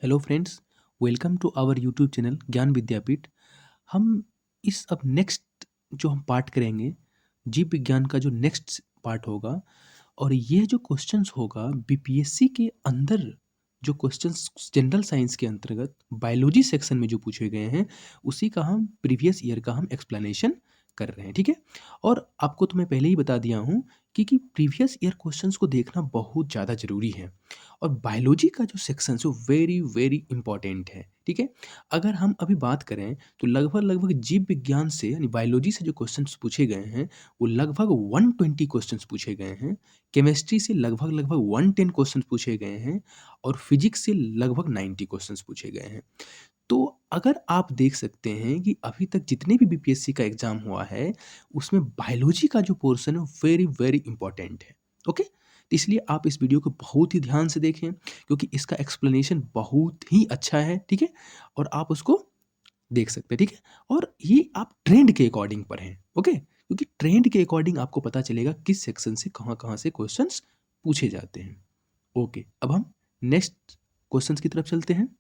Hello friends, welcome to our YouTube channel Gyan Vidyapeeth. हम इस अब नेक्स्ट जो हम पार्ट करेंगे, जीव विज्ञान का जो नेक्स्ट पार्ट होगा, और ये जो क्वेश्चंस होगा बीपीएससी के अंदर, जो क्वेश्चंस जनरल साइंस के अंतर्गत बायोलॉजी सेक्शन में जो पूछे गए हैं, उसी का हम प्रीवियस ईयर का हम एक्सप्लेनेशन कर रहे हैं। ठीक है, और आपको तो मैं पहले ही बता दिया हूँ कि प्रीवियस ईयर क्वेश्चंस को देखना बहुत ज़्यादा ज़रूरी है। और बायोलॉजी का जो सेक्शन है वो वेरी वेरी इंपॉर्टेंट है। ठीक है, अगर हम अभी बात करें तो लगभग लगभग जीव विज्ञान से यानी बायोलॉजी से जो क्वेश्चंस पूछे गए हैं वो लगभग 120 क्वेश्चंस पूछे गए हैं। केमिस्ट्री से लगभग लगभग 110 क्वेश्चंस पूछे गए हैं, और फिजिक्स से लगभग 90 क्वेश्चंस पूछे गए हैं। तो अगर आप देख सकते हैं कि अभी तक जितने भी बीपीएससी का एग्जाम हुआ है, उसमें बायोलॉजी का जो पोर्शन है वेरी वेरी इंपॉर्टेंट है। ओके, तो इसलिए आप इस वीडियो को बहुत ही ध्यान से देखें, क्योंकि इसका एक्सप्लेनेशन बहुत ही अच्छा है। ठीक है, और आप उसको देख सकते हैं। ठीक है, और ये आप ट्रेंड के अकॉर्डिंग पढ़ें। ओके, क्योंकि ट्रेंड के अकॉर्डिंग आपको पता चलेगा किस सेक्शन से कहाँ कहाँ से क्वेश्चंस पूछे जाते हैं। ओके, अब हम नेक्स्ट क्वेश्चंस की तरफ चलते हैं।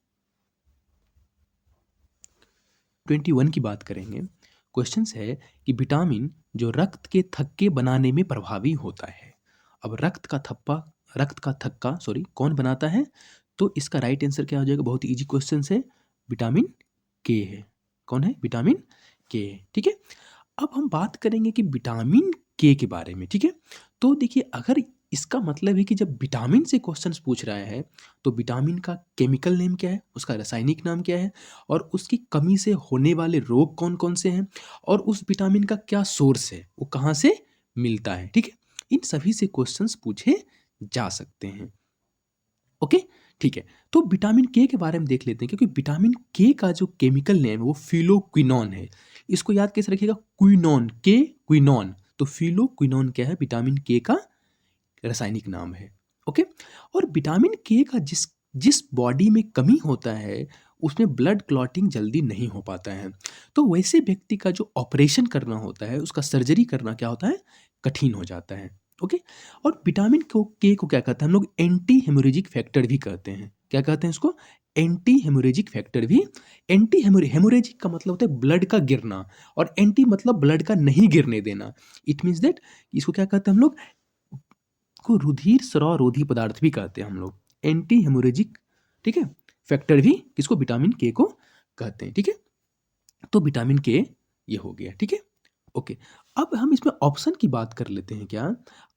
21 की बात करेंगे। क्वेश्चंस है कि विटामिन जो रक्त के थक्के बनाने में प्रभावी होता है। अब रक्त का थक्का कौन बनाता है? तो इसका राइट आंसर क्या हो जाएगा? बहुत इजी क्वेश्चन है, विटामिन के है। कौन है? विटामिन के है। ठीक है, अब हम बात करेंगे कि विटामिन के के बारे में। ठीक है, तो देखिए, अगर इसका मतलब है कि जब विटामिन से क्वेश्चंस पूछ रहा है तो विटामिन का केमिकल नेम क्या है, उसका रासायनिक नाम क्या है, और उसकी कमी से होने वाले रोग कौन कौन से हैं, और उस विटामिन का क्या सोर्स है, वो कहाँ से मिलता है। ठीक है, इन सभी से क्वेश्चंस पूछे जा सकते हैं। ओके, ठीक है, तो विटामिन के बारे में देख लेते हैं, क्योंकि विटामिन के का जो केमिकल नेम है वो फिलोक्विनोन है। इसको याद कैसे रखिएगा? क्विनोन, के क्विनोन। तो फिलोक्विनोन क्या है? विटामिन के का रासायनिक नाम है। ओके, और विटामिन के का जिस जिस बॉडी में कमी होता है उसमें ब्लड क्लॉटिंग जल्दी नहीं हो पाता है। तो वैसे व्यक्ति का जो ऑपरेशन करना होता है, उसका सर्जरी करना क्या होता है? कठिन हो जाता है। ओके, और विटामिन को क्या कहते हैं हम लोग? एंटी हेमोरेजिक फैक्टर भी कहते हैं। क्या कहते हैं इसको? एंटी हेमोरेजिक फैक्टर भी। एंटी हेमोरेजिक का मतलब होता है ब्लड का गिरना, और एंटी मतलब ब्लड का नहीं गिरने देना। इट मीन्स दैट इसको क्या कहते हैं हम लोग? को रुधिर स्रावरोधी पदार्थ भी कहते हैं हम लोग, एंटी हेमोरेजिक। ठीक है, फैक्टर भी किसको? विटामिन के को कहते हैं। ठीक है, तो विटामिन के ये हो गया। ठीक है, ओके, अब हम इसमें ऑप्शन की बात कर लेते हैं क्या?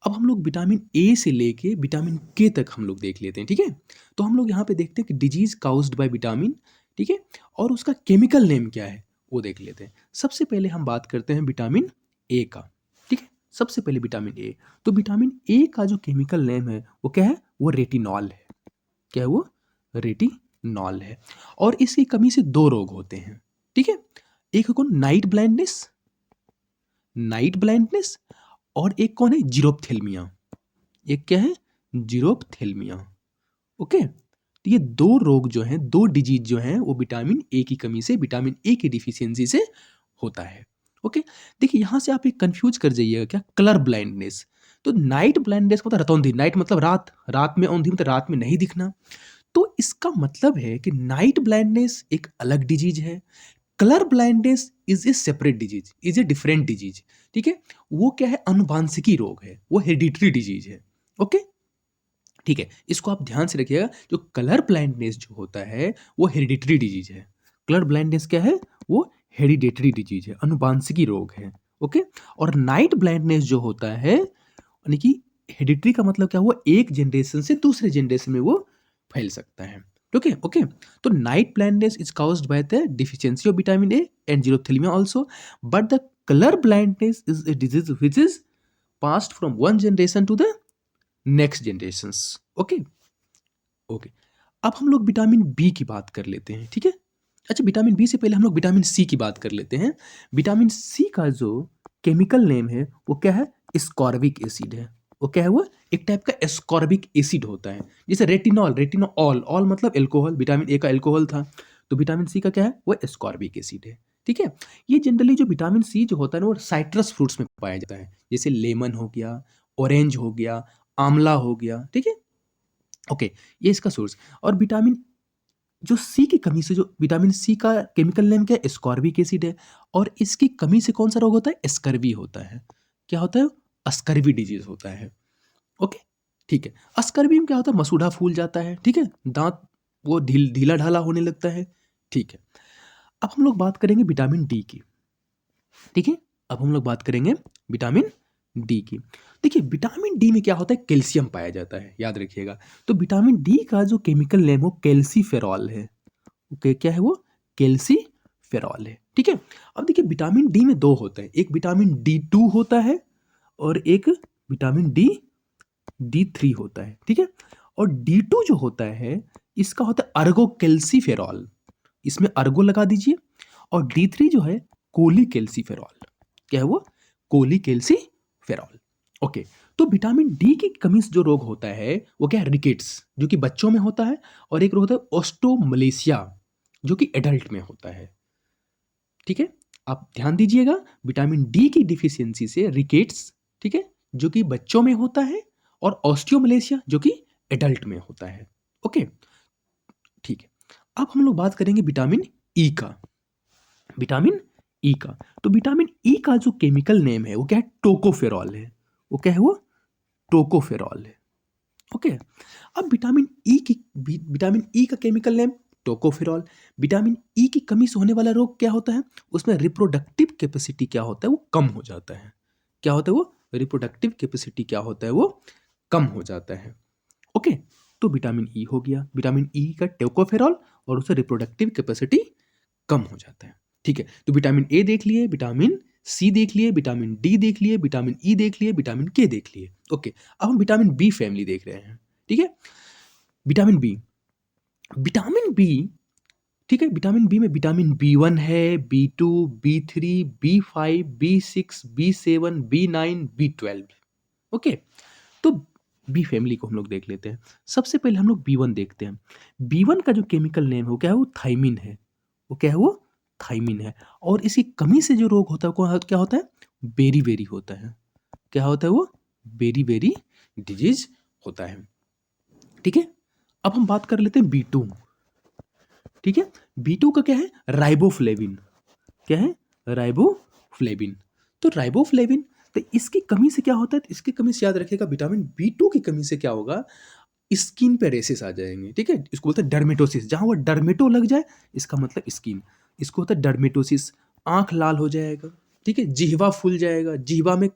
अब हम लोग विटामिन ए से लेके विटामिन के तक हम लोग देख लेते हैं। ठीक है, तो हम लोग यहाँ पे देखते हैं कि डिजीज काउज्ड बाय विटामिन। ठीक है, और उसका केमिकल नेम क्या है वो देख लेते हैं। सबसे पहले हम बात करते हैं विटामिन ए का। ठीक है, सबसे पहले विटामिन ए। तो विटामिन ए का जो केमिकल नेम है वो क्या है? वो रेटिनॉल है। क्या है वो? रेटिनॉल है। और इसकी कमी से दो रोग होते हैं। ठीक है, एक है कौन? नाइट ब्लाइंडनेस, और एक कौन है? जीरोप्थेल्मिया। एक क्या है? जीरोप्थेल्मिया। ओके, तो ये दो रोग जो हैं, दो डिजीज जो हैं, वो विटामिन ए की कमी से, विटामिन ए की डिफिशियंसी से होता है। ओके, देखिए यहां से आप एक कंफ्यूज कर जाइएगा क्या? Colour blindness. तो नाइट ब्लाइंडनेस मतलब रतौंधी, नाइट मतलब रात, रात में औंधी मतलब रात में नहीं दिखना। तो इसका मतलब है कि नाइट ब्लाइंडनेस एक अलग डिजीज है, colour blindness is A separate disease, is a different disease. ठीक है, वो क्या है? अनुवांशिकी रोग है, वो हेरिडिटरी डिजीज है। ओके, ठीक है, इसको आप ध्यान से रखिएगा। जो कलर ब्लाइंडनेस जो होता है वो हेरिडिटरी डिजीज है। कलर ब्लाइंडनेस क्या है? वो हेरिडिटरी डिजीज है, अनुवांशिकी रोग है। ओके, और नाइट ब्लाइंडनेस जो होता है, यानी कि हेरिडिटरी का मतलब क्या हुआ? एक जनरेशन से दूसरे जनरेशन में वो फैल सकता है। ओके ओके, तो night blindness is caused by the deficiency of vitamin A and xerophthalmia also, but the colour blindness is a disease which is passed from one generation to the next generations. Okay okay, अब हम लोग vitamin B की बात कर लेते हैं। ठीक है, अच्छा, विटामिन बी से पहले हम लोग विटामिन सी की बात कर लेते हैं। विटामिन सी का जो केमिकल नेम है वो क्या है? स्कॉर्बिक एसिड है। वो क्या है? वो एक टाइप का एस्कॉर्बिक एसिड होता है। जैसे रेटिनॉल, रेटिनॉल, ऑल मतलब एल्कोहल, विटामिन ए का एल्कोहल था, तो विटामिन सी का क्या है? वो एस्कॉर्बिक एसिड है। ठीक है, ये जनरली जो विटामिन सी जो होता है ना, वो साइट्रस फ्रूट्स में पाया जाता है, जैसे लेमन हो गया, ऑरेंज हो गया, आंवला हो गया। ठीक है, ओके, ये इसका सोर्स। और विटामिन जो सी की कमी से, जो विटामिन सी का केमिकल नेम क्या है, एस्कॉर्बिक एसिड है, और इसकी कमी से कौन सा रोग होता है, स्कर्वी होता है। क्या होता है, स्कर्वी डिजीज होता है। ओके, ठीक है। स्कर्वी में क्या होता है, मसूड़ा फूल जाता है, ठीक है, दांत वो ढीला ढाला होने लगता है, ठीक है। अब हम लोग बात करेंगे विटामिन डी की, ठीक है। अब हम लोग बात करेंगे विटामिन डी की। देखिए विटामिन डी में क्या होता है, कैल्शियम पाया जाता है, याद रखिएगा। तो विटामिन डी का जो केमिकल नेम हो कैल्सीफेरॉल है। ओके, क्या है वो, कैल्सीफेरॉल है, ठीक है। अब देखिए विटामिन डी में दो होते हैं, एक विटामिन डी टू होता है और एक विटामिन डी थ्री होता है, ठीक है। और डी टू जो होता है इसका होता है अर्गो कैल्सीफेरॉल, इसमें अर्गो लगा दीजिए। और डी थ्री जो है कोली कैल्सीफेरॉल, क्या है वो, कोली कैल्सीफेरॉल। ओके, तो विटामिन डी की कमी से जो रोग होता है वो क्या है, रिकेट्स, जो कि बच्चों में होता है, और एक रोग होता है ओस्टोमलेशिया, जो कि एडल्ट में होता है, ठीक है। आप ध्यान दीजिएगा, विटामिन डी की डिफिशियंसी से रिकेट्स, ठीक है, जो कि बच्चों में होता है, और ऑस्टियोमलेशिया जो कि एडल्ट में होता है। ओके, ठीक है। अब हम लोग बात करेंगे विटामिन ई का, विटामिन ई का। तो विटामिन ई का जो केमिकल नेम है वो क्या है, टोकोफेरॉल है। वो क्या है, वो टोकोफेरॉल है। ओके, अब विटामिन ई का chemical name tocopherol. Vitamin E की कमी से होने वाला रोग क्या होता है, उसमें रिप्रोडक्टिव कैपेसिटी क्या होता है, वो कम हो जाता है। क्या होता है वो, रिप्रोडक्टिव कैपेसिटी क्या होता है, वो कम हो जाता है। ओके, तो विटामिन ई हो गया, विटामिन ई का टोकोफेरॉल, और उससे रिप्रोडक्टिव कैपेसिटी कम हो जाता है, ठीक है। तो विटामिन ए देख लिए, विटामिन सी देख लिए, विटामिन डी देख लिए, विटामिन ई देख लिए, विटामिन के देख लिए। ओके, अब हम विटामिन बी फैमिली देख रहे हैं, ठीक है। विटामिन बी, विटामिन बी, ठीक है, विटामिन बी में विटामिन बी वन है, B two, B three, B five, B six, B seven, B nine, B twelve. Okay, तो बी फैमिली को हम लोग देख लेते हैं। सबसे पहले हम लोग बी वन देखते हैं। बी वन का जो केमिकल नेम है वो क्या है, वो थाइमिन है। वो क्या है, वो थाइमिन है। और इसकी कमी से जो रोग होता है क्या होता है, बेरी बेरी होता है। क्या होता है, वो बेरी बेरी डिजीज होता है, ठीक है। अब हम बात कर लेते हैं बी टू, ठीक है। बी टू का क्या है, राइबोफ्लेविन। क्या है, राइबोफ्लेविन। तो राइबोफ्लेविन, तो इसकी कमी से क्या होता है, तो इसकी कमी से याद रखिएगा, विटामिन बी टू की कमी से क्या होगा, स्किन पे रेसेस आ जाएंगे, ठीक है। इसको बोलते हैं डर्मेटोसिस, जहां वो डर्मेटो लग जाए इसका मतलब स्किन, इसको होता है डर्मेटोसिस। आंख लाल हो जाएगा, ठीक है, जिह्वा फूल जाएगा, जिह्वा में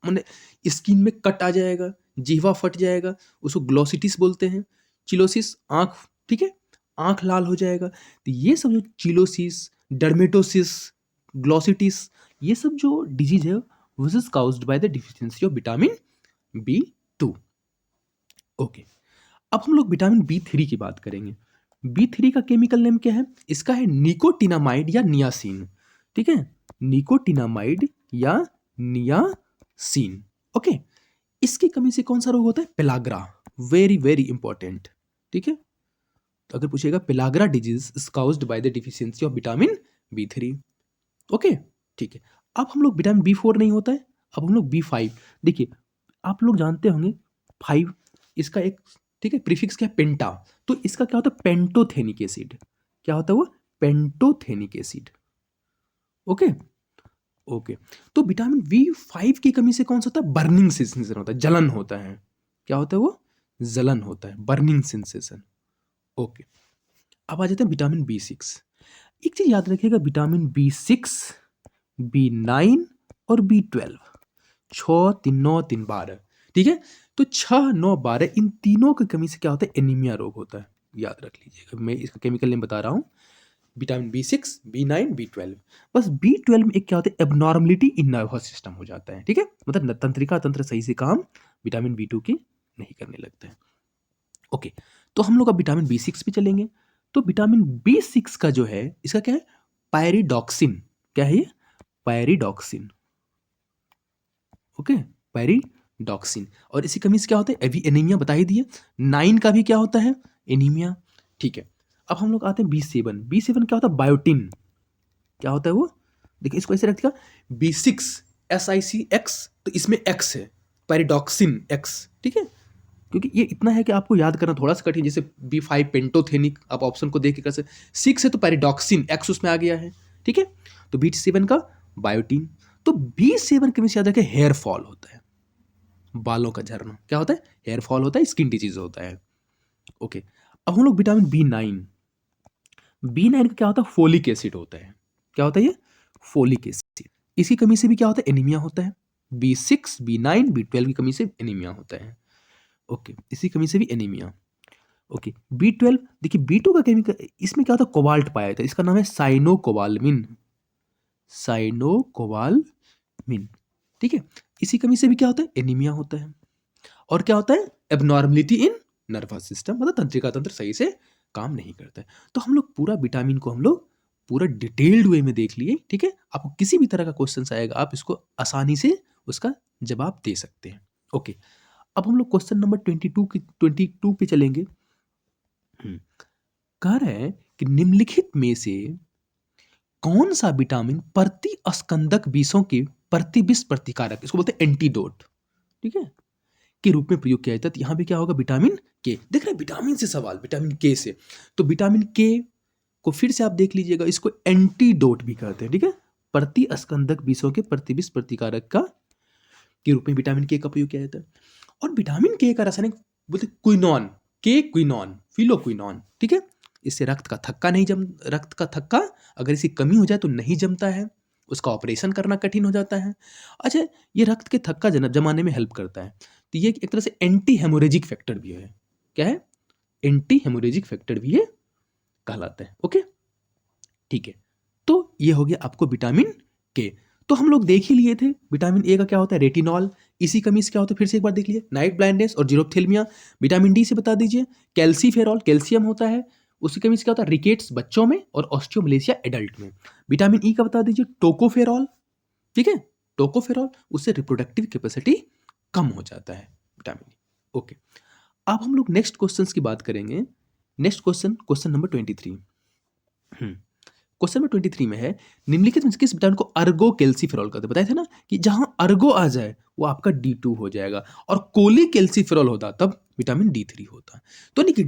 मैंने स्किन में कट आ जाएगा, जिह्वा फट जाएगा, उसको ग्लोसिटिस बोलते हैं। चिलोसिस, आंख, ठीक है, आंख लाल हो जाएगा। तो ये सब जो चिलोसिस, डर्मेटोसिस, ग्लोसिटिस, ये सब जो डिजीज है which is caused by the deficiency of vitamin B two. Okay, अब हम लोग विटामिन बी थ्री की बात करेंगे। बी थ्री का केमिकल नेम क्या है, इसका है निकोटिनामाइड या नियासिन, ठीक है, निकोटिनामाइड या नियासिन। ओके, इसकी कमी से कौन सा रोग होता है, पेलाग्रा, वेरी वेरी इंपॉर्टेंट, ठीक है। तो अगर पूछेगा pellagra disease is caused by the deficiency of vitamin B three. Okay, ठीक है। अब हम लोग विटामिन बी फोर नहीं होता है, अब हम लोग बी फाइव। देखिए आप लोग जानते होंगे फाइव, इसका एक, ठीक है, प्रीफिक्स क्या है, पेंटा। तो इसका क्या होता है, पेंटोथेनिक एसिड। क्या होता है वो, पेंटोथेनिक एसिड। Okay, okay. तो विटामिन बी फाइव की कमी से कौन सा होता है, बर्निंग सेंसेशन होता है, जलन होता है। क्या होता है वो, जलन होता है, बर्निंग सेंसेशन। ओके, अब आ जाते हैं विटामिन बी सिक्स। एक चीज याद रखिएगा, vitamin B six, B nine और बी ट्वेल्व, 6 3 9 3 12, ठीक है। तो 6 9 12 इन तीनों की कमी से क्या होता है, एनीमिया रोग होता है, याद रख लीजिएगा। मैं इसका केमिकल नेम बता रहा हूँ, vitamin B six, B nine, B twelve. बस बी ट्वेल्व में एक क्या होता है, एबनॉर्मलिटी इन नर्वस सिस्टम हो जाता है, ठीक है, मतलब तंत्रिका तंत्र सही से काम विटामिन बी टू की नहीं करने लगता है। ओके, तो हम लोग अब विटामिन बी सिक्स पे चलेंगे। तो विटामिन बी सिक्स का जो है, इसका क्या है, पायरिडॉक्सिन। क्या है ये, पायरिडॉक्सिन। Okay, pyridoxine. और इसी कमी से क्या होता है, अभी एनीमिया बता ही दिए। 9 का भी क्या होता है, एनीमिया, ठीक है। अब हम लोग आते हैं बी सेवन। बी सेवन क्या होता है, बायोटिन। क्या होता है वो, देखिए इसको ऐसे रखिएगा, बी सिक्स, SICX, तो इसमें एक्स है, पायरिडॉक्सिन एक्स, ठीक है। क्योंकि ये इतना है कि आपको याद करना थोड़ा सा कठिन, जैसे B5 पेंटोथेनिक, आप ऑप्शन को देख के कर सकते। 6 है तो पैरिडॉक्सिन, एक्स उसमें आ गया है, ठीक है। तो B7 का बायोटीन। तो B7 के में याद रखें, हेयर फॉल होता है, बालों का झरना। क्या होता है? हेयर फॉल होता है, स्किन डिजीज होता है। ओके, अब हम लोग विटामिन B9। B9 का क्या होता है? फोलिक एसिड होता है। क्या होता है ये? Folic acid. इसकी कमी से भी क्या होता है? एनीमिया होता है। B6, B9, B12 की कमी से एनीमिया होता है। ओके, इसी कमी से भी एनीमिया। ओके, B12, देखिए B2 का केमिकल, इसमें क्या होता है? कोबाल्ट पाया जाता है, इसका नाम है साइनोकोबाल्मिन। साइनोकोबाल्मिन, ठीक है। इसी कमी से भी क्या होता है? एनीमिया होता है। और क्या होता है? एबनॉर्मलिटी इन नर्वस सिस्टम, मतलब तंत्रिका तंत्र सही से काम नहीं करता है। तो हम लोग पूरा विटामिन को हम लोग पूरा डिटेल्ड वे में देख लिए, ठीक है। आपको किसी भी तरह का क्वेश्चन आएगा, आप इसको आसानी से उसका जवाब दे सकते हैं। ओके, अब हम लोग क्वेश्चन नंबर 22 पे चलेंगे। कह रहे हैं कि निम्नलिखित में से कौन सा विटामिन प्रति स्कंदक विषों के प्रतिविष प्रतिकारक, इसको बोलते हैं एंटीडोट, ठीक है, के रूप में प्रयोग किया जाता है। तो यहां पे क्या होगा? विटामिन के। देख रहे हैं विटामिन से सवाल, विटामिन के से। तो विटामिन के को फिर से आप देख लीजिएगा, इसको एंटीडोट भी कहते हैं, ठीक है। प्रति स्कंदक विषों के प्रतिविष प्रतिकारक का के रूप में विटामिन के का प्रयोग किया जाता है। और विटामिन के का रासायनिक बोलते क्विनॉन, के क्विनॉन, फिलोक्विनॉन, ठीक है। इससे रक्त का थक्का नहीं रक्त का थक्का अगर इसकी कमी हो जाए तो नहीं जमता है, उसका ऑपरेशन करना कठिन हो जाता है। अच्छा, ये रक्त के थक्का जमाने में हेल्प करता है। तो ये एक तरह से एंटी हेमोरेजिक फैक्टर भी है। क्या है? एंटी हेमोरेजिक फैक्टर भी ये कहलाता है। ओके, ठीक है। तो ये हो गया आपको विटामिन के। तो हम लोग देख ही लिए थे विटामिन ए का क्या होता है? रेटिनॉल। इसी कमी से क्या होता है? फिर से एक बार देख लीजिए, नाइट ब्लाइंडनेस और जीरोप्थेल्मिया। विटामिन डी से बता दीजिए, कैल्सीफेरॉल, कैल्शियम होता है, उसकी कमी से क्या होता है? रिकेट्स बच्चों में और ऑस्टियोमलेशिया एडल्ट में। विटामिन ई का बता दीजिए, टोकोफेरॉल, ठीक है, टोकोफेरॉल, उससे रिप्रोडक्टिव कैपेसिटी कम हो जाता है विटामिन ई। ओके, अब हम लोग नेक्स्ट क्वेश्चंस की बात करेंगे। Next question, question number 23। Question number 23 में है, निम्नलिखित में से किस विटामिन को अर्गो कैल्सीफेरॉल कहते हैं? बताए थे ना कि जहां अर्गो आ जाए वो आपका D2 हो जाएगा, और कोली कैल्सीफेरॉल होता तब विटामिन D3 होता। तो नहीं कि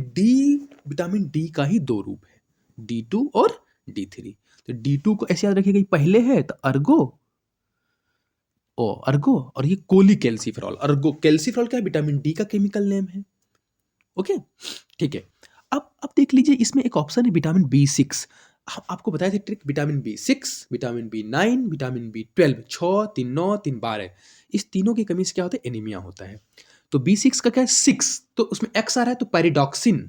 विटामिन डी का ही दो रूप है, D2 और D3। तो D2 को ऐसे याद रखिएगा, पहले है तो अर्गो, और ये कोली कैल्सीफेरॉल। अर्गो कैल्सीफेरॉल क्या है? विटामिन डी का केमिकल नेम है। ओके, ठीक है। अब देख लीजिए, इसमें एक ऑप्शन है विटामिन B6। आपको बताया था trick, vitamin B6, vitamin B9, vitamin B12, 6, 3, 9, 3, 12, इस तीनों की कमी से क्या होता है? एनीमिया होता है। तो B6 का क्या है? 6, तो उसमें एक्स आ रहा है, तो पैरिडॉक्सिन।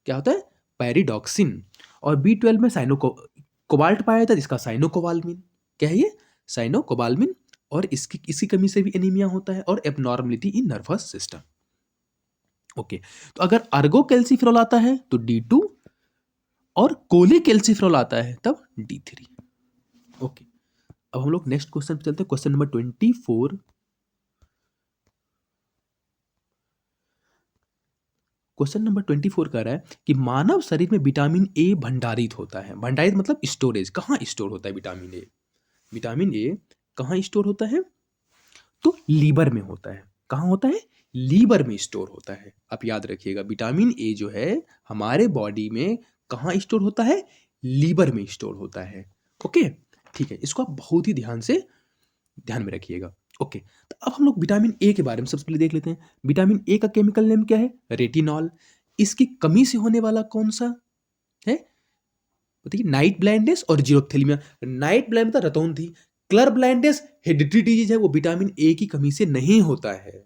क्या होता है? पैरिडॉक्सिन। और B12 में कोबाल्ट पाया जाता है, जिसका साइनोकोबाल्मिन। क्या है ये? साइनोकोबाल्मिन। और इसकी कमी से भी एनीमिया होता है, और abnormality in nervous system. Okay, तो अगर अर्गो कैल्सीफेरॉल आता है तो D2, और कोली कैल्सीफेरॉल आता है तब D3। ओके, अब हम लोग नेक्स्ट क्वेश्चन पे चलते हैं, क्वेश्चन नंबर 24। क्वेश्चन नंबर 24 कह रहा है कि मानव शरीर में विटामिन ए भंडारित होता है। भंडारित मतलब स्टोरेज, कहाँ स्टोर होता है विटामिन ए? विटामिन ए कहाँ स्टोर होता है? तो लीवर में होता है। कहाँ होता है? लीवर में स्टोर होता है। आप याद रखिएगा, विटामिन ए जो है हमारे बॉडी में कहाँ स्टोर होता है? लीवर में स्टोर होता है। ओके, ठीक है, इसको आप बहुत ही ध्यान में रखिएगा। ओके, तो अब हम लोग विटामिन ए के बारे में सबसे पहले देख लेते हैं। विटामिन ए का केमिकल नेम क्या है? रेटिनॉल। इसकी कमी से होने वाला कौन सा है? बताइए, नाइट ब्लाइंडनेस और जीरोप्थेल्मिया। नाइट ब्लाइंड मतलब रतौंधी, कलर ब्लाइंडनेस हेरिडिटरी डिजीज है, वो विटामिन ए की कमी से नहीं होता है।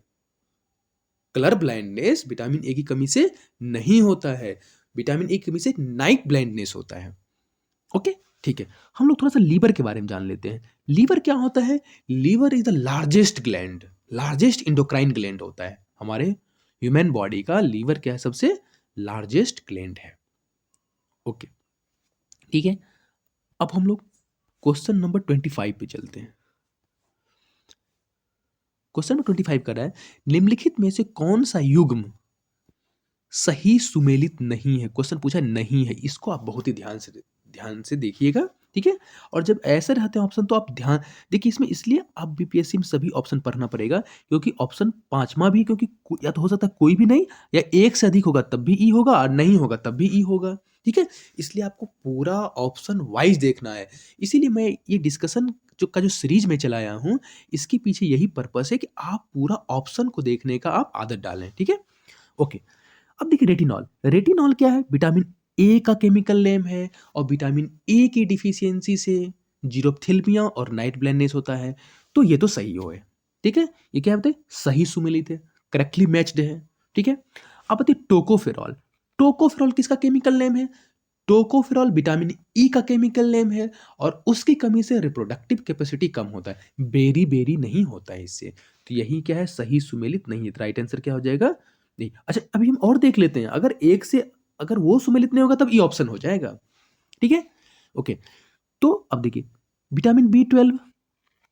कलर ब्लाइंडनेस विटामिन ए की कमी से नहीं होता है, विटामिन ए की कमी से नाइट ब्लाइंडनेस होता है। ओके, ठीक है। हम लोग थोड़ा सा लीवर के बारे में जान लेते हैं। लीवर क्या होता है? Liver is the largest gland, largest endocrine gland होता है हमारे ह्यूमन बॉडी का। लीवर क्या है? सबसे लार्जेस्ट ग्लैंड है। ओके, ठीक है। अब हम लोग क्वेश्चन नंबर 25 पे चलते हैं। क्वेश्चन नंबर 25 कर रहा है, निम्नलिखित में से कौन सा युग्म सही सुमेलित नहीं है? क्वेश्चन पूछा नहीं है, इसको आप बहुत ही ध्यान से देखिएगा। ठीक है। और जब ऐसे रहते हैं ऑप्शन तो आप ध्यान देखिए, इसमें इसलिए आप बीपीएससी में सभी ऑप्शन पढ़ना पड़ेगा, क्योंकि ऑप्शन पांचवा भी, क्योंकि या तो हो सकता है कोई भी नहीं, या एक से अधिक होगा तब भी ई होगा, और नहीं होगा तब भी ई होगा। ठीक है, इसलिए आपको पूरा ऑप्शन वाइज देखना है। इसीलिए मैं ये डिस्कशन जो सीरीज में चलाया हूँ, इसके पीछे यही पर्पस है कि आप पूरा ऑप्शन को देखने का आप आदत डालें। ठीक है, ओके। अब देखिए रेटिनॉल, रेटिनॉल क्या है? विटामिन ए का केमिकल नेम है, और विटामिन ए की डिफिशियंसी से जीरोप्थिल्मिया और नाइट ब्लाइंडनेस होता है। तो ये तो सही हो है। ठीक है, ये क्या होता है? सही सुमेलित है, करेक्टली मैच्ड है। ठीक है, अब बताइए टोकोफेरॉल, टोकोफेरॉल किसका केमिकल नेम है? टोकोफेरॉल विटामिन ई का केमिकल नेम है, और उसकी कमी से रिप्रोडक्टिव कैपेसिटी कम होता है, बेरी बेरी नहीं होता है इससे। तो यही क्या है? सही सुमेलित नहीं है। राइट आंसर क्या हो जाएगा? नहीं। अच्छा, अभी हम और देख लेते हैं, अगर एक से अगर वो सुमेलित नहीं होगा तब ई ऑप्शन हो जाएगा। ठीक है, ओके। तो अब देखिए विटामिन बी 12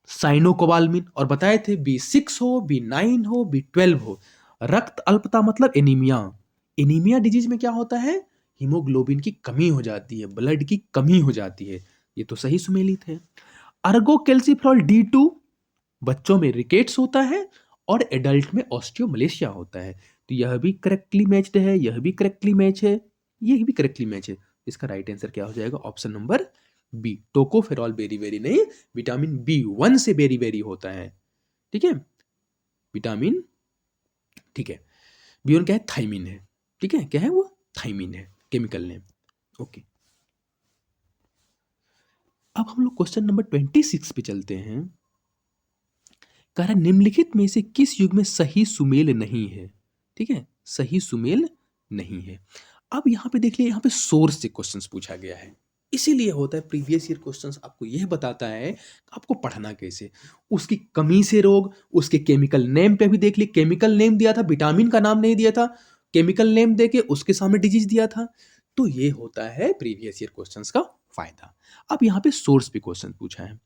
साइनोकोबाल्मिन, और बताए थे बी 6 हो, बी 9 हो, बी 12 हो। रक्त अल्पता मतलब एनीमिया, एनीमिया डिजीज में क्या होता है? हीमोग्लोबिन की कमी हो जाती है, ब्लड की कमी हो जाती है। ये तो सही सुमेलित है। अर्गो कैल्सिफेरॉल D2 बच्चों में रिकेट्स होता है, और एडल्ट में ऑस्टियोमलेशिया होता है। तो यह भी करेक्टली मैच्ड है, यह भी करेक्टली मैच है, यह भी करेक्टली मैच है। इसका राइट आंसर क्या हो जाएगा? Option number B, tocopherol beri beri नहीं, विटामिन बी 1 से बेरी बेरी होता है। ठीक है, विटामिन, ठीक है, बी 1 क्या है? थाइमिन है। ठीक है, क्या है वो? थाइमिन है, केमिकल नेम। ओके, अब हम लोग क्वेश्चन नंबर 26 पे चलते हैं। कह रहा है निम्नलिखित में से किस युग में सही सुमेल नहीं है? ठीक है, सही सुमेल नहीं है। अब यहाँ पे देख लिया, यहाँ पे सोर्स से क्वेश्चंस पूछा गया है, इसीलिए होता है प्रीवियस ईयर क्वेश्चंस आपको यह बताता है कि आपको पढ़ना कैसे। उसकी कमी से रोग, उसके केमिकल नेम पे भी देख लिए, केमिकल नेम दिया था, विटामिन का नाम नहीं दिया था, केमिकल नेम देके उसके सामने डिजीज दिया था। तो ये होता है प्रीवियस ईयर क्वेश्चंस का फायदा। अब यहाँ पे सोर्स पे क्वेश्चन पूछा है।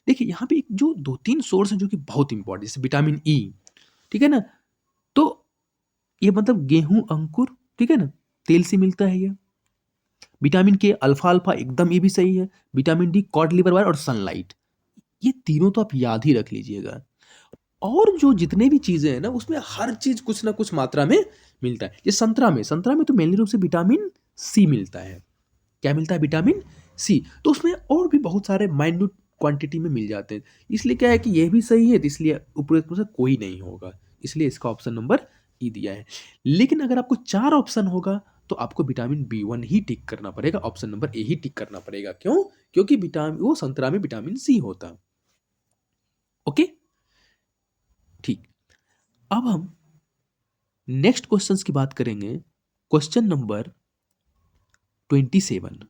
देखिए यहाँ पे एक जो दो तीन सोर्स हैं जो कि बहुत इंपॉर्टेंट, जैसे विटामिन ई, ठीक है ना, तो ये मतलब गेहूं अंकुर, ठीक है ना, तेल से मिलता है ये। विटामिन के अल्फा अल्फा एकदम ये भी सही है। Vitamin D cod liver wire और सनलाइट, ये तीनों तो आप याद ही रख लीजिएगा। और जो जितने भी चीजें हैं ना, उसमें हर चीज कुछ ना कुछ मात्रा में मिलता है। ये संतरा में तो मेनली रूप से विटामिन सी मिलता है। क्या मिलता है? Vitamin C. तो उसमें और भी बहुत सारे माइन्यूट क्वांटिटी में मिल जाते हैं। इसलिए क्या है कि ये भी सही है, तो इसलिए उपरोक्त में से कोई नहीं होगा, इसलिए इसका ऑप्शन नंबर ई दिया है। लेकिन अगर आपको 4 ऑप्शन होगा तो आपको विटामिन बी 1 ही टिक करना पड़ेगा, ऑप्शन नंबर ए ही टिक करना पड़ेगा। क्यों? क्योंकि विटामिन वो संतरा में विटामिन सी होता। ओके, ठीक। अब हम नेक्स्ट क्वेश्चंस की बात करेंगे। Question number 27।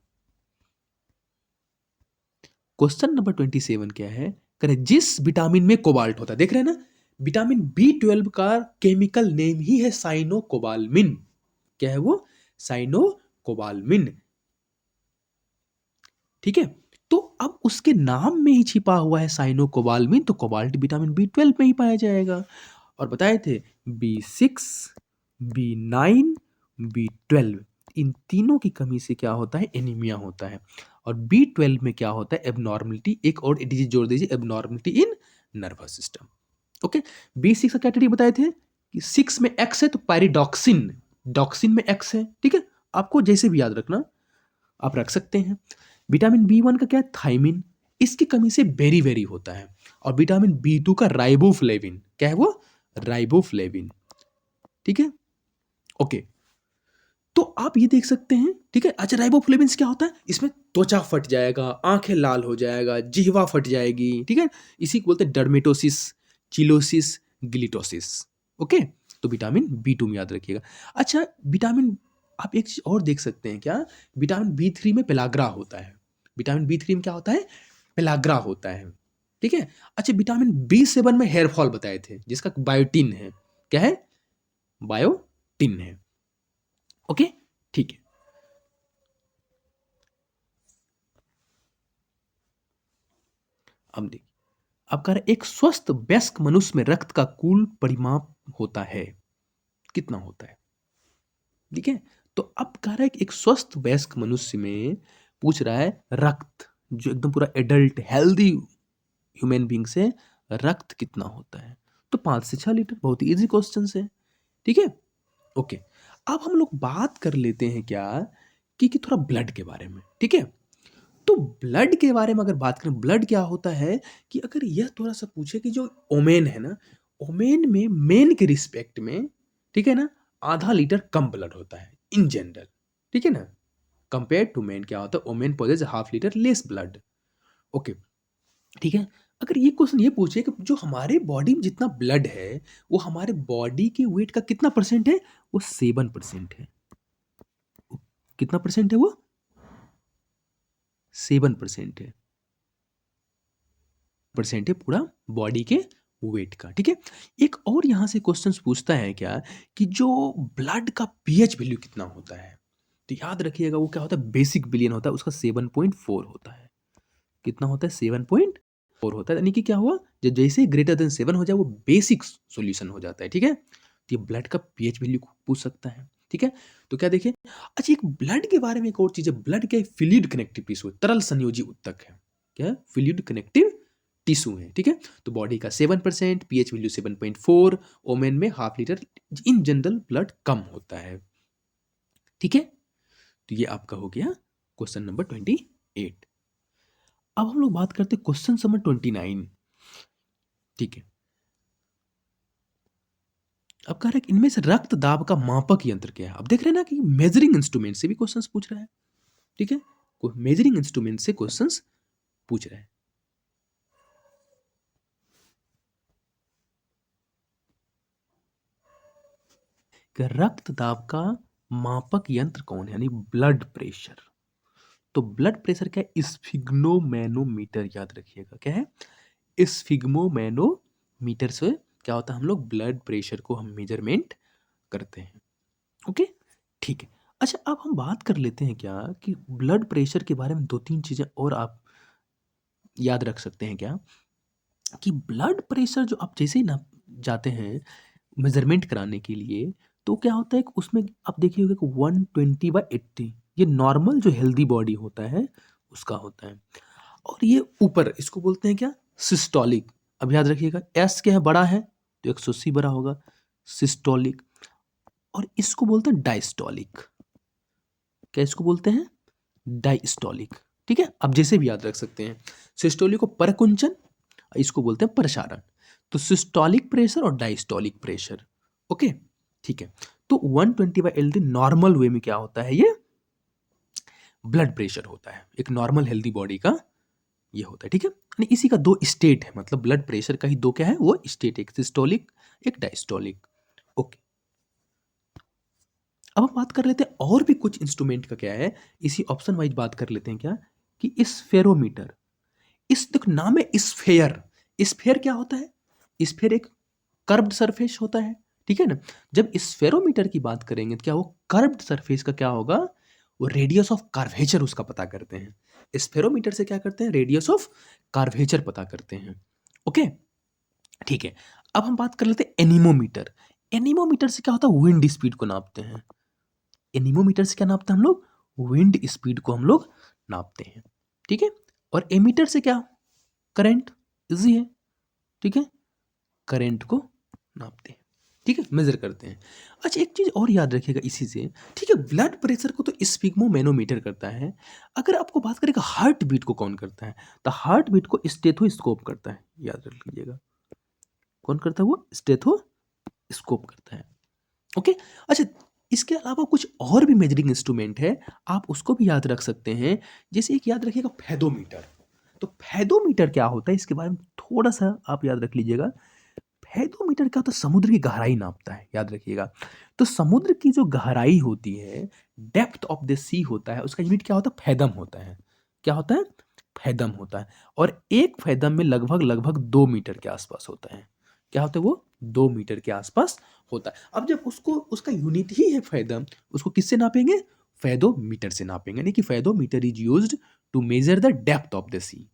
क्वेश्चन नंबर 27 क्या है? करें जिस विटामिन में कोबाल्ट होता है, देख रहे हैं ना, विटामिन बी 12 का केमिकल नेम ही है साइनोकोबाल्मिन। क्या है वो? साइनोकोबाल्मिन। ठीक है, तो अब उसके नाम में ही छिपा हुआ है साइनोकोबाल्मिन, तो कोबाल्ट विटामिन बी 12 में ही पाया जाएगा। और बताए थे बी 6, बी 9, बी 12, इन तीनों की कमी से क्या होता है? एनीमिया होता है। और बी 12 में क्या होता है? एबनॉर्मलिटी। एक और डिजीज जोड़ दीजिए, abnormality in nervous system. Okay, B 6 का कैटेगरी बताए थे कि 6 में एक्स है तो पायरिडॉक्सिन, डॉक्सिन में एक्स है। ठीक है, आपको जैसे भी याद रखना आप रख सकते हैं। विटामिन बी 1 का क्या है? थाइमिन, इसकी कमी से बेरी बेरी होता है। और विटामिन बी 2 का राइबोफ्लेविन, क्या है वो? राइबोफ्लेविन। ठीक है, ओके। तो आप ये देख सकते हैं। ठीक है, अच्छा, राइबोफ्लेविन क्या होता है? इसमें त्वचा फट जाएगा, आंखें लाल हो जाएगा, जिह्वा फट जाएगी। ठीक है, इसी को बोलते हैं डर्मेटोसिस, चिलोसिस, गिलिटोसिस। ओके, तो विटामिन बी 2 में याद रखिएगा। अच्छा, विटामिन, आप एक चीज और देख सकते हैं क्या? विटामिन बी 3 में पेलाग्रा होता है। विटामिन बी 3 में क्या होता है? पेलाग्रा होता है। ठीक है, अच्छा, विटामिन बी 7 में हेयर फॉल बताए थे, जिसका बायोटिन है। क्या है? बायोटिन है। ओके, ठीक है। अब देखिए, अब कह रहे एक स्वस्थ वयस्क मनुष्य में रक्त का कुल परिमाप होता है, कितना होता है? ठीक है, तो अब कह रहा है कि एक स्वस्थ वयस्क मनुष्य में पूछ रहा है रक्त, जो एकदम पूरा एडल्ट हेल्दी ह्यूमन बींग से रक्त कितना होता है? तो 5 से 6 लीटर। बहुत ही ईजी क्वेश्चन है। ठीक है, ओके। अब हम लोग बात कर लेते हैं क्या कि थोड़ा ब्लड के बारे में। ठीक है, तो ब्लड के बारे में अगर बात करें, ब्लड क्या होता है कि अगर यह थोड़ा सा पूछे कि जो ओमेन है ना, ओमेन में मेन के रिस्पेक्ट में, ठीक है ना, ½ लीटर कम ब्लड होता है इन जनरल। ठीक है ना, कंपेयर टू मेन क्या होता है, women possess ½ litre less blood. Okay, ठीक है। अगर ये क्वेश्चन ये पूछे कि जो हमारे बॉडी में जितना ब्लड है वो हमारे बॉडी के वेट का कितना परसेंट है, वो 7% है। कितना परसेंट है वो? 7% है। परसेंट है पूरा बॉडी के वेट का। ठीक है, एक और यहां से क्वेश्चन पूछता है क्या कि जो ब्लड का पीएच वैल्यू कितना होता है, तो याद रखिएगा वो क्या होता है, बेसिक बिलियन होता है, उसका 7.4 होता है। कितना होता है? 7.4 होता है। यानी कि क्या हुआ, जब जैसे ग्रेटर देन 7 हो जाए वो बेसिक सॉल्यूशन हो जाता है। ठीक है, तो ये ब्लड का पीएच वैल्यू पूछ सकता है। ठीक है, तो क्या देखिए, अच्छा एक ब्लड के बारे में एक और चीज है, ब्लड क्या है, फ्लूइड कनेक्टिव टिश्यू, तरल संयोजी ऊतक है। क्या है? फ्लूइड कनेक्टिव टिश्यू है। ठीक है, तो बॉडी का 7%, पीएच वैल्यू 7.4, ओमेन में ½ लीटर इन जनरल ब्लड कम होता है। ठीक है, तो ये आपका हो गया क्वेश्चन नंबर 28। अब हम लोग बात करते हैं क्वेश्चन नंबर 29। ठीक है, अब कह रहा है कि इनमें से रक्त दाब का मापक यंत्र क्या है। अब देख रहे हैं ना कि मेजरिंग इंस्ट्रूमेंट से भी क्वेश्चंस पूछ रहा है। ठीक है, मेजरिंग इंस्ट्रूमेंट से क्वेश्चंस पूछ रहा है। कि रक्त दाब का मापक यंत्र कौन है, यानी ब्लड प्रेशर। तो ब्लड प्रेशर क्या है, स्फिग्नोमैनोमीटर। याद रखिएगा क्या है, स्फिग्नोमैनोमीटर से क्या होता है, हम लोग ब्लड प्रेशर को हम मेजरमेंट करते हैं। ओके, ठीक है। अच्छा अब हम बात कर लेते हैं क्या कि ब्लड प्रेशर के बारे में 2-3 चीजें और आप याद रख सकते हैं क्या कि ब्लड प्रेशर जो आप जैसे ही ना जाते हैं मेजरमेंट कराने के लिए, तो क्या होता है कि उसमें आप देखिए होगा कि 120/80 ये नॉर्मल जो हेल्दी बॉडी होता है उसका होता है। और ये ऊपर इसको बोलते हैं क्या, सिस्टोलिक। अब याद रखिएगा एस क्या है, बड़ा है तो 180 बड़ा होगा, सिस्टोलिक। और इसको बोलते हैं डायस्टोलिक। क्या इसको बोलते हैं, डायस्टोलिक। ठीक है, अब जैसे भी याद रख सकते हैं, सिस्टोलिक को परकुंचन, इसको बोलते हैं प्रसारण। तो सिस्टोलिक प्रेशर और डायस्टोलिक प्रेशर। ओके, ठीक है। तो 120/LD नॉर्मल वे में क्या होता है, ये ब्लड प्रेशर होता है, एक नॉर्मल हेल्दी बॉडी का ये होता है। ठीक है, यानी इसी का 2 स्टेट है, मतलब ब्लड प्रेशर का ही 2 क्या है, वो स्टेट, एक सिस्टोलिक एक डायस्टोलिक। ओके, अब हम बात कर लेते हैं और भी कुछ इंस्ट्रूमेंट का क्या है, इसी ऑप्शन वाइज बात कर लेते हैं क्या कि स्फेरोमीटर। इस देखो नाम है स्फेयर। स्फेयर क्या होता है, स्फेयर एक कर्व्ड सरफेस होता है। ठीक है ना, जब स्फेरोमीटर की बात करेंगे तो क्या वो कर्व्ड सरफेस का क्या होगा, वो रेडियस ऑफ कर्वेचर उसका पता करते हैं। स्फेरोमीटर से क्या करते हैं, रेडियस ऑफ कर्वेचर पता करते हैं। ओके, ठीक है। अब हम बात कर लेते हैं एनीमोमीटर। एनीमोमीटर से क्या होता है, विंड स्पीड को नापते हैं। एनीमोमीटर से क्या नापते हैं हम लोग, विंड स्पीड को हम लोग नापते हैं। ठीक है, और एमीटर से क्या, करंट, इजी है। ठीक है, करंट को नापते हैं। ठीक है, मेजर करते हैं। अच्छा एक चीज और याद रखिएगा इसी से, ठीक है, ब्लड प्रेशर को तो स्फिग्मोमैनोमीटर करता है। अगर आपको बात करें हार्ट बीट को कौन करता है, तो हार्ट बीट को स्टेथोस्कोप करता है। याद रख लीजिएगा कौन करता है, वो स्टेथोस्कोप करता है। ओके, अच्छा इसके अलावा कुछ और भी मेजरिंग इंस्ट्रूमेंट है, आप उसको भी याद रख सकते हैं। जैसे एक याद रखिएगा फेदोमीटर। तो फेदोमीटर क्या होता है, इसके बारे में थोड़ा सा आप याद रख लीजिएगा। फेदोमीटर क्या होता है, समुद्र की गहराई नापता है। याद रखिएगा, तो समुद्र की जो गहराई होती है, डेप्थ ऑफ द सी होता है, उसका यूनिट क्या होता है, फैदम होता है। क्या होता है, फैदम होता है। और एक फैदम में लगभग लगभग 2 मीटर के आसपास होता है। क्या होता है वो, 2 मीटर के आसपास होता है। अब जब उसको उसका यूनिट ही है फैदम, उसको किससे नापेंगे, फैदोमीटर से नापेंगे। यानी कि fathometer is used to measure the depth of the sea.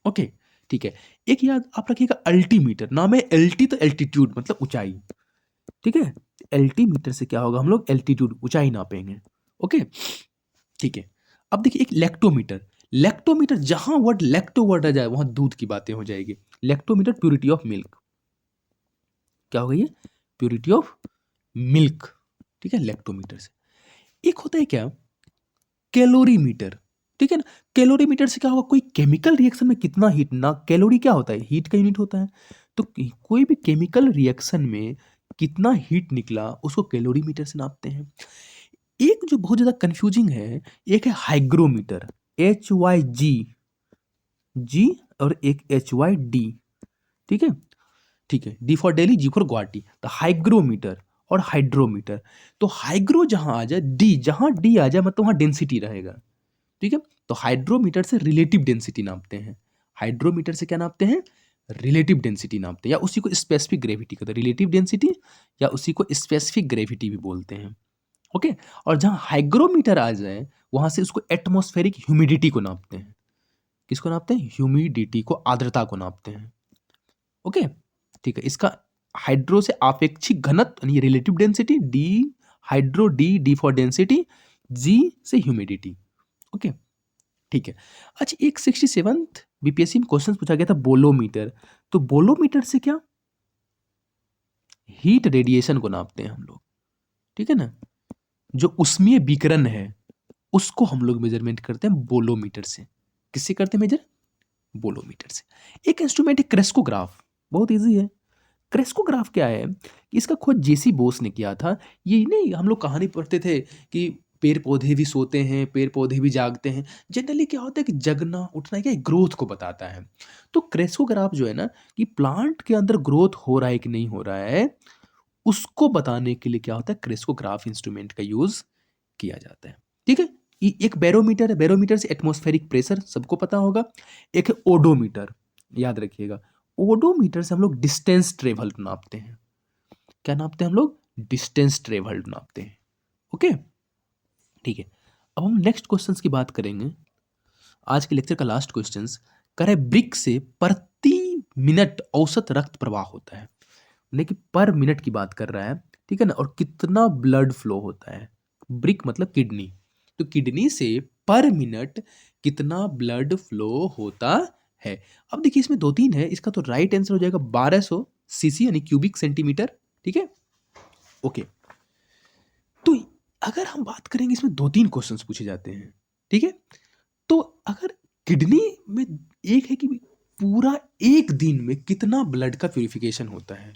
Okay, ठीक है। एक याद आप रखिएगा अल्टीमीटर, नाम है एल्टी, तो एल्टीट्यूड मतलब ऊंचाई। ठीक है, एल्टीमीटर से क्या होगा, हम लोग एल्टीट्यूड ऊंचाई नापेंगे। ओके, ठीक है। अब देखिए एक लेक्टोमीटर। लैक्टोमीटर, जहां वर्ड लैक्टो वर्ड आ जाए वहां दूध की बातें हो जाएगी। लैक्टोमीटर प्योरिटी ऑफ मिल्क, क्या हो गई है, प्योरिटी ऑफ मिल्क, ठीक है, लैक्टोमीटर से। एक होता है क्या, कैलोरीमीटर, ठीक है ना। कैलोरीमीटर से क्या होगा, कोई केमिकल रिएक्शन में कितना हीट, ना कैलोरी क्या होता है, हीट का यूनिट होता है, तो कोई भी केमिकल रिएक्शन में कितना हीट निकला उसको कैलोरीमीटर से नापते हैं। एक जो बहुत ज्यादा कंफ्यूजिंग है, एक है हाइग्रोमीटर, HYG, जी और एक HYD, ठीक है, ठीक है, D for Delhi, G for Guwahati, तो हाइग्रोमीटर और हाइड्रोमीटर। तो हाइग्रो जहां आ जाए, डी जहां डी आ जाए मतलब वहां डेंसिटी रहेगा, ठीक है। तो हाइड्रोमीटर से रिलेटिव डेंसिटी नापते हैं, हाइड्रोमीटर से क्या नापते हैं, रिलेटिव डेंसिटी नापते हैं, या उसी को स्पेसिफिक ग्रेविटी कहते हैं, रिलेटिव डेंसिटी या उसी को स्पेसिफिक ग्रेविटी भी बोलते हैं, ओके। और जहां हाइग्रोमीटर आ जाए वहां से उसको एटमॉस्फेरिक ह्यूमिडिटी को नापते हैं, किसको नापते हैं, ह्यूमिडिटी को, आर्द्रता को नापते हैं, ओके, ठीक है। इसका हाइड्रो से आपेक्षिक घनत्व यानी relative density, D hydro, D for density, G से ह्यूमिडिटी, ओके, ठीक है। अच्छा, एक 67th बीपीएससी में क्वेश्चन पूछा गया था बोलोमीटर, तो बोलोमीटर से क्या, हीट रेडिएशन को नापते हैं हम लोग, ठीक है ना, जो उष्मीय विकिरण है उसको हम लोग मेजरमेंट करते हैं बोलोमीटर से। किससे करते हैं मेजर, बोलोमीटर से। एक इंस्ट्रूमेंट है क्रेस्कोग्राफ, बहुत इजी है। क्रेस्कोग्राफ क्या है, इसका खोज जेसी बोस ने किया था। ये नहीं, हम लोग कहानी पढ़ते थे कि पेड़ पौधे भी सोते हैं, पेड़ पौधे भी जागते हैं, जनरली क्या होता है कि जगना उठना क्या ग्रोथ को बताता है। तो क्रेस्कोग्राफ जो है ना, कि प्लांट के अंदर ग्रोथ हो रहा है कि नहीं हो रहा है, उसको बताने के लिए क्या होता है, क्रेस्कोग्राफ इंस्ट्रूमेंट का यूज किया जाता है, ठीक है। एक बैरोमीटर है, बैरोमीटर से एटमॉस्फेरिक प्रेशर सबको पता होगा। एक है ओडोमीटर, याद रखिएगा, ओडोमीटर से हम लोग डिस्टेंस ट्रेवल नापते हैं, क्या नापते हैं हम लोग, डिस्टेंस ट्रेवल नापते हैं, ओके, ठीक है। अब हम नेक्स्ट क्वेश्चंस की बात करेंगे। आज के लेक्चर का लास्ट क्वेश्चंस कर है, ब्रिक से प्रति मिनट औसत रक्त प्रवाह होता है, यानी कि पर मिनट की बात कर रहा है, ठीक है ना, और कितना ब्लड फ्लो होता है। ब्रिक मतलब किडनी, तो किडनी से पर मिनट कितना ब्लड फ्लो होता है। अब देखिए इसमें दो तीन है, इसका तो राइट आंसर हो जाएगा 1200 सीसी यानी क्यूबिक सेंटीमीटर, ठीक है, ओके। तो अगर हम बात करेंगे, इसमें दो तीन क्वेश्चंस पूछे जाते हैं, ठीक है। तो अगर किडनी में एक है कि पूरा एक दिन में कितना ब्लड का प्यूरिफिकेशन होता है,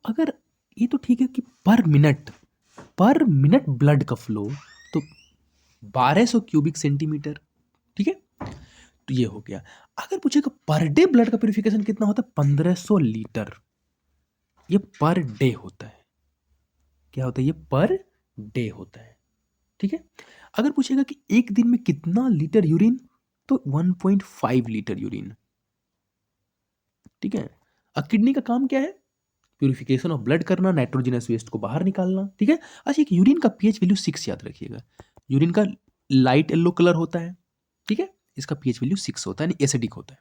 अगर ये तो ठीक है कि पर मिनट ब्लड का फ्लो, तो 1200 क्यूबिक सेंटीमीटर, ठीक है, तो ये हो गया। अगर पूछेगा पर डे ब्लड का प्यूरिफिकेशन कितना होता है, 1500 लीटर, ये पर डे होता है, क्या होता है, ये पर डे होता है, ठीक है। अगर पूछेगा कि एक दिन में कितना लीटर यूरिन, तो 1.5 लीटर यूरिन, ठीक है। अब किडनी का काम क्या है, प्यूरिफिकेशन ऑफ ब्लड करना, नाइट्रोजनस वेस्ट को बाहर निकालना, ठीक है। अच्छा, एक यूरिन का पीएच वैल्यू 6 याद रखिएगा, यूरिन का लाइट येलो कलर होता है, ठीक है, इसका पीएच वैल्यू 6 होता है, यानी एसिडिक होता है,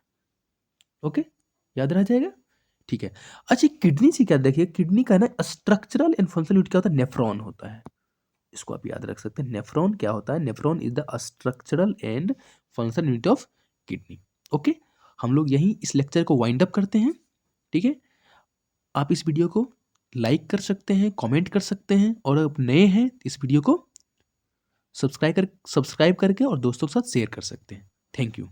ओके, याद रह जाएगा, ठीक है। अच्छा, किडनी से क्या देखिए, किडनी का ना स्ट्रक्चरल एंड फंक्शनल यूनिट क्या होता है, नेफ्रॉन होता है, इसको आप याद रख सकते हैं। नेफ्रॉन क्या होता है, nephron is the structural and functional unit of kidney, okay. हम लोग यहीं इस लेक्चर को वाइंड अप करते हैं, ठीक है। आप इस वीडियो को लाइक कर सकते हैं, कमेंट कर सकते हैं, और अगर नए हैं इस वीडियो को सब्सक्राइब करके और दोस्तों के साथ शेयर कर सकते हैं। Thank you.